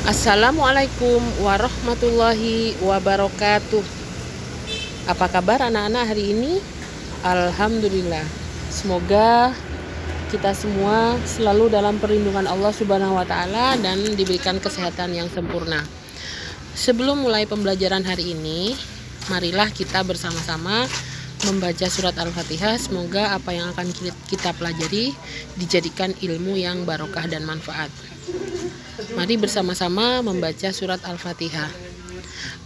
Assalamualaikum warahmatullahi wabarakatuh. Apa kabar anak-anak hari ini? Alhamdulillah. Semoga kita semua selalu dalam perlindungan Allah Subhanahu wa taala dan diberikan kesehatan yang sempurna. Sebelum mulai pembelajaran hari ini, marilah kita bersama-sama membaca surat Al-Fatihah. Semoga apa yang akan kita pelajari dijadikan ilmu yang barokah dan manfaat. Mari bersama-sama membaca surat Al-Fatihah.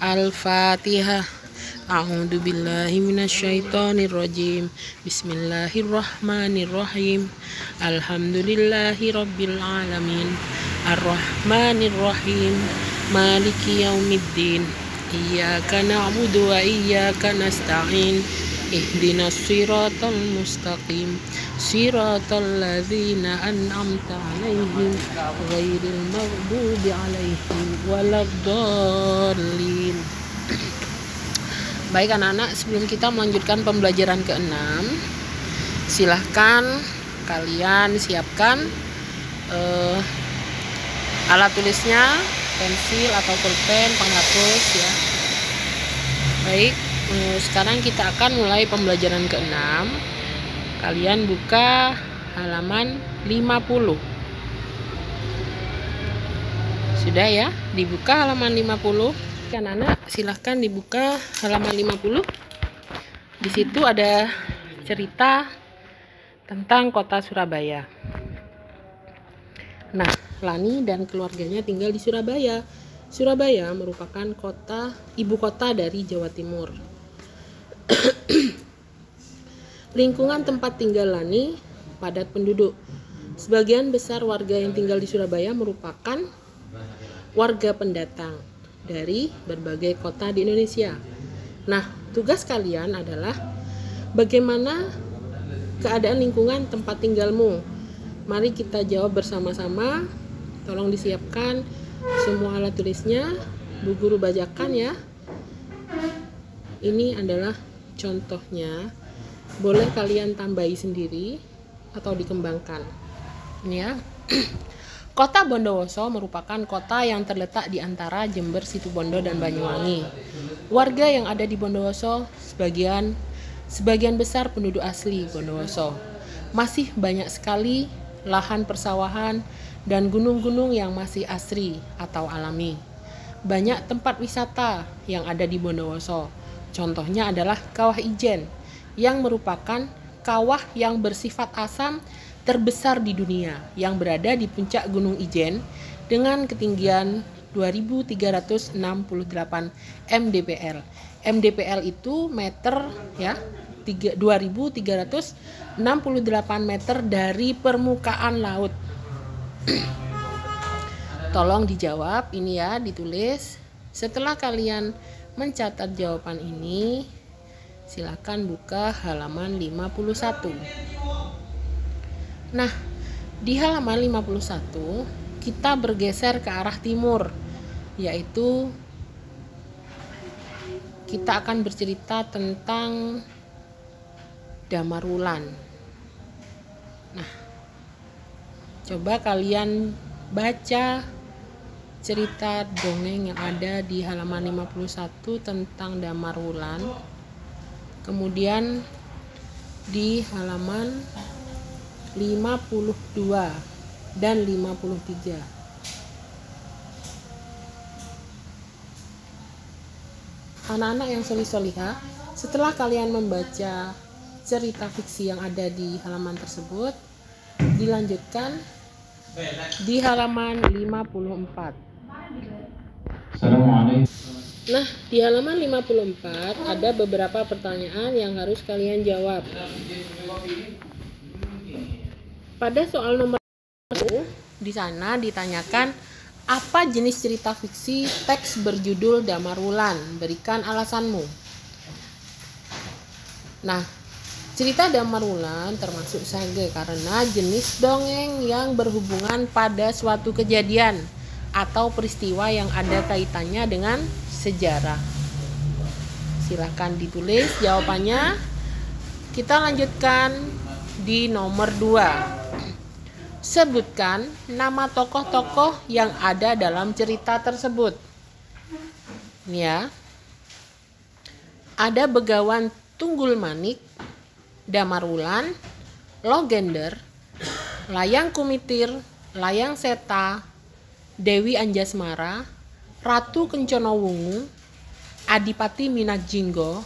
Al-Fatihah. A'udzu billahi minasyaitonir rajim. Bismillahirrahmanirrahim. Alhamdulillahirabbil alamin. Arrahmanir rahim. Maliki yaumiddin. Iyyaka na'budu wa iyyaka nasta'in. Ihdinas siratal mustaqim. Siratal ladzina an'amta 'alaihim ghairil maghdubi 'alaihim waladdallin. Baik anak-anak, sebelum kita melanjutkan pembelajaran ke-6, silahkan kalian siapkan alat tulisnya, pensil atau pulpen, penghapus ya. Baik, sekarang kita akan mulai pembelajaran ke-6. Kalian buka halaman 50. Sudah ya, dibuka halaman 50. Anak-anak silahkan dibuka halaman 50. Di situ ada cerita tentang kota Surabaya. Nah, Lani dan keluarganya tinggal di Surabaya. Surabaya merupakan ibu kota dari Jawa Timur. Lingkungan tempat tinggal Lani padat penduduk. Sebagian besar warga yang tinggal di Surabaya merupakan warga pendatang dari berbagai kota di Indonesia. Nah, tugas kalian adalah bagaimana keadaan lingkungan tempat tinggalmu. Mari kita jawab bersama-sama. Tolong disiapkan semua alat tulisnya. Bu Guru bacakan ya. Ini adalah contohnya. Boleh kalian tambahi sendiri atau dikembangkan. Ini ya. Kota Bondowoso merupakan kota yang terletak di antara Jember, Situbondo, dan Banyuwangi. Warga yang ada di Bondowoso sebagian besar penduduk asli Bondowoso. Masih banyak sekali lahan persawahan dan gunung-gunung yang masih asri atau alami. Banyak tempat wisata yang ada di Bondowoso. Contohnya adalah Kawah Ijen, yang merupakan kawah yang bersifat asam terbesar di dunia, yang berada di puncak Gunung Ijen dengan ketinggian 2368 mdpl. Mdpl itu meter ya, 2368 meter dari permukaan laut. Tolong dijawab ini ya, ditulis. Setelah kalian mencatat jawaban ini, silakan buka halaman 51. Nah, di halaman 51 kita bergeser ke arah timur, yaitu kita akan bercerita tentang Damar Wulan. Nah, coba kalian baca cerita dongeng yang ada di halaman 51 tentang Damar Wulan. Kemudian di halaman 52 dan 53. Anak-anak yang solih-solihah, setelah kalian membaca cerita fiksi yang ada di halaman tersebut, dilanjutkan di halaman 54. Assalamualaikum. Nah, di halaman 54 ada beberapa pertanyaan yang harus kalian jawab. Pada soal nomor 1, di sana ditanyakan apa jenis cerita fiksi teks berjudul Damar Wulan? Berikan alasanmu. Nah, cerita Damar Wulan termasuk sage karena jenis dongeng yang berhubungan pada suatu kejadian atau peristiwa yang ada kaitannya dengan sejarah. Silakan ditulis jawabannya. Kita lanjutkan di nomor 2. Sebutkan nama tokoh-tokoh yang ada dalam cerita tersebut. Ini ya. Ada Begawan Tunggul Manik, Damar Wulan, Logender, Layang Kumitir, Layang Seta, Dewi Anjasmara, Ratu Kencana Wungu, Adipati Minakjinggo,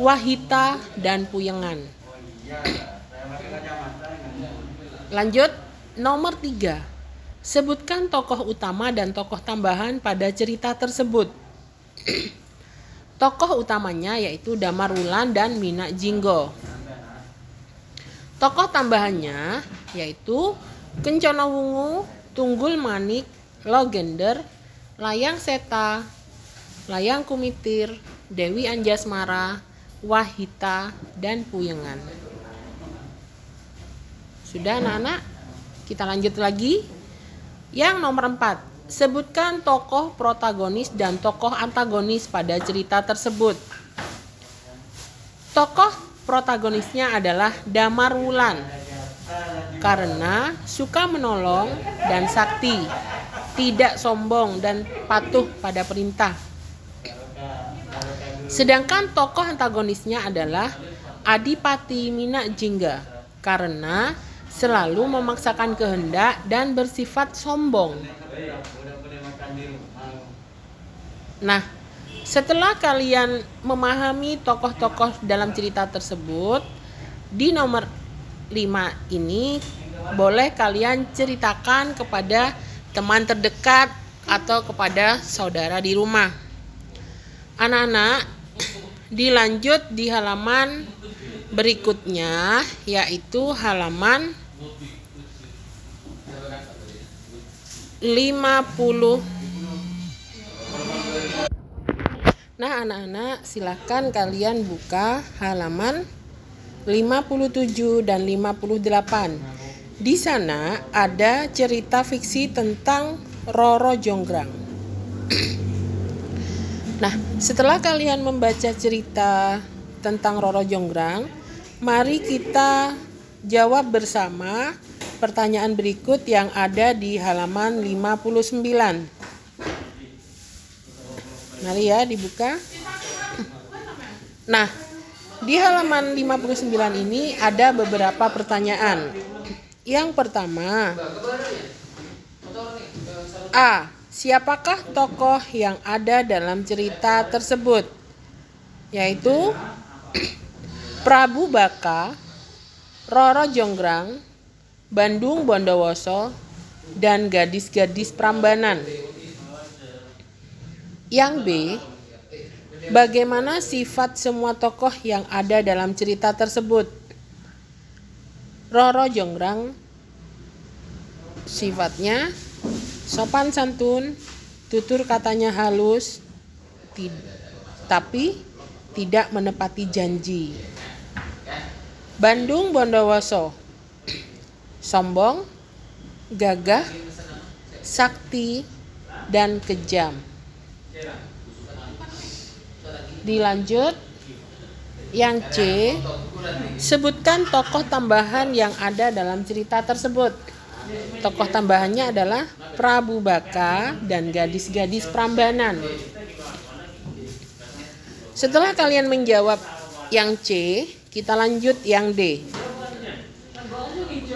Wahita, dan Puyengan. Lanjut, nomor 3. Sebutkan tokoh utama dan tokoh tambahan pada cerita tersebut. Tokoh utamanya yaitu Damar Wulan dan Minakjinggo. Tokoh tambahannya yaitu Kencana Wungu, Tunggul Manik, Logender, Layang Seta, Layang Kumitir, Dewi Anjasmara, Wahita, dan Puyengan. Sudah anak-anak? Kita lanjut lagi. Yang nomor 4. Sebutkan tokoh protagonis dan tokoh antagonis pada cerita tersebut. Tokoh protagonisnya adalah Damar Wulan karena suka menolong dan sakti, tidak sombong dan patuh pada perintah. Sedangkan tokoh antagonisnya adalah Adipati Minakjinggo karena selalu memaksakan kehendak dan bersifat sombong. Nah, setelah kalian memahami tokoh-tokoh dalam cerita tersebut, di nomor 5 ini boleh kalian ceritakan kepada teman terdekat atau kepada saudara di rumah. Anak-anak, dilanjut di halaman berikutnya, yaitu halaman 50. Nah, anak-anak, silakan kalian buka halaman 57 dan 58. Di sana ada cerita fiksi tentang Roro Jonggrang. Nah, setelah kalian membaca cerita tentang Roro Jonggrang, mari kita jawab bersama pertanyaan berikut yang ada di halaman 59. Mari ya dibuka. Nah, di halaman 59 ini ada beberapa pertanyaan. Yang pertama, A. Siapakah tokoh yang ada dalam cerita tersebut? Yaitu Prabu Baka, Roro Jonggrang, Bandung Bondowoso, dan gadis-gadis Prambanan. Yang B. Bagaimana sifat semua tokoh yang ada dalam cerita tersebut? Roro Jonggrang sifatnya sopan santun, tutur katanya halus, tapi tidak menepati janji. Bandung Bondowoso sombong, gagah, sakti, dan kejam. Dilanjut, yang C, sebutkan tokoh tambahan yang ada dalam cerita tersebut. Tokoh tambahannya adalah Prabu Baka dan gadis-gadis Prambanan. Setelah kalian menjawab yang C, kita lanjut yang D.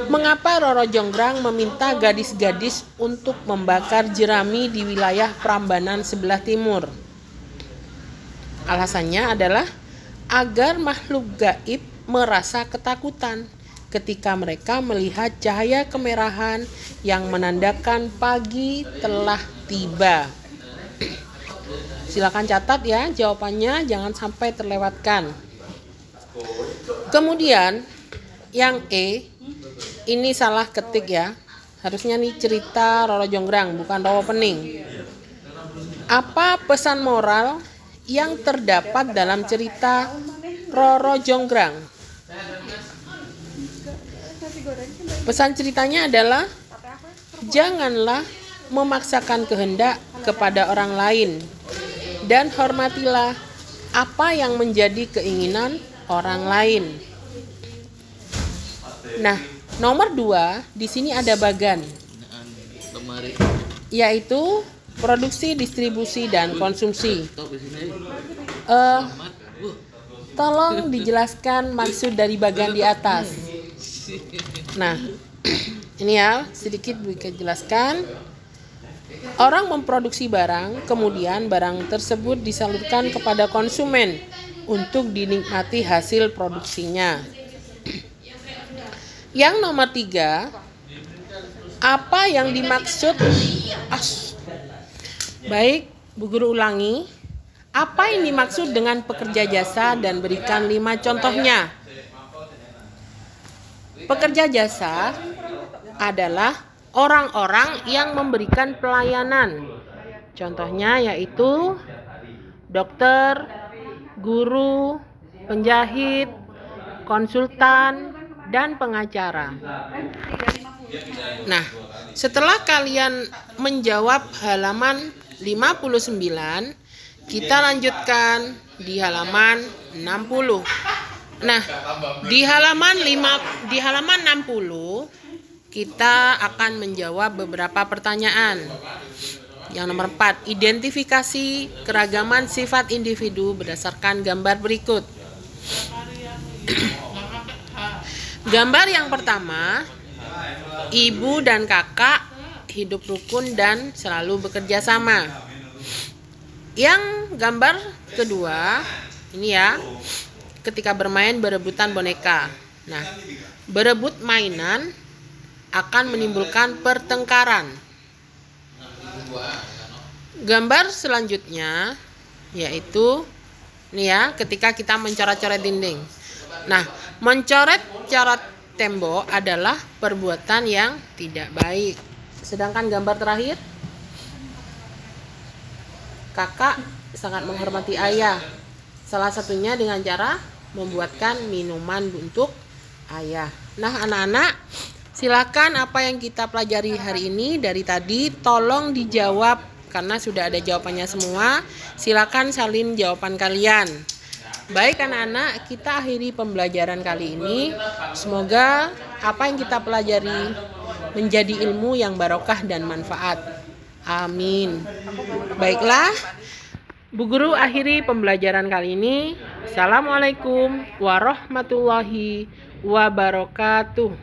Mengapa Roro Jonggrang meminta gadis-gadis untuk membakar jerami di wilayah Prambanan sebelah timur? Alasannya adalah agar makhluk gaib merasa ketakutan ketika mereka melihat cahaya kemerahan yang menandakan pagi telah tiba. Silakan catat ya jawabannya, jangan sampai terlewatkan. Kemudian yang E, ini salah ketik ya. Harusnya nih cerita Roro Jonggrang, bukan Roro Pening. Apa pesan moral yang terdapat dalam cerita Roro Jonggrang? Pesan ceritanya adalah janganlah memaksakan kehendak kepada orang lain dan hormatilah apa yang menjadi keinginan orang lain. Nah, Nomor 2, di sini ada bagan, yaitu produksi, distribusi, dan konsumsi. Tolong dijelaskan maksud dari bagan di atas. Nah, ini ya, sedikit bisa jelaskan. Orang memproduksi barang, kemudian barang tersebut disalurkan kepada konsumen untuk dinikmati hasil produksinya. Yang nomor 3, apa yang dimaksud? Baik, Bu Guru ulangi. Apa yang dimaksud dengan pekerja jasa dan berikan 5 contohnya. Pekerja jasa adalah orang-orang yang memberikan pelayanan. Contohnya yaitu dokter, guru, penjahit, konsultan, dan pengacara. Nah, setelah kalian menjawab halaman 59, kita lanjutkan di halaman 60. Nah, di halaman 60 kita akan menjawab beberapa pertanyaan. Yang nomor 4, identifikasi keragaman sifat individu berdasarkan gambar berikut. Gambar yang pertama, ibu dan kakak hidup rukun dan selalu bekerja sama. Yang gambar kedua, ini ya, ketika bermain berebutan boneka. Nah, berebut mainan akan menimbulkan pertengkaran. Gambar selanjutnya yaitu ini ya, ketika kita mencoret-coret dinding. Nah, mencoret-coret tembok adalah perbuatan yang tidak baik. Sedangkan gambar terakhir, kakak sangat menghormati ayah. Salah satunya dengan cara membuatkan minuman untuk ayah. Nah, anak-anak, silakan apa yang kita pelajari hari ini dari tadi tolong dijawab karena sudah ada jawabannya semua. Silakan salin jawaban kalian. Baik anak-anak, kita akhiri pembelajaran kali ini. Semoga apa yang kita pelajari menjadi ilmu yang barokah dan manfaat. Amin. Baiklah, Bu Guru akhiri pembelajaran kali ini. Assalamualaikum warahmatullahi wabarakatuh.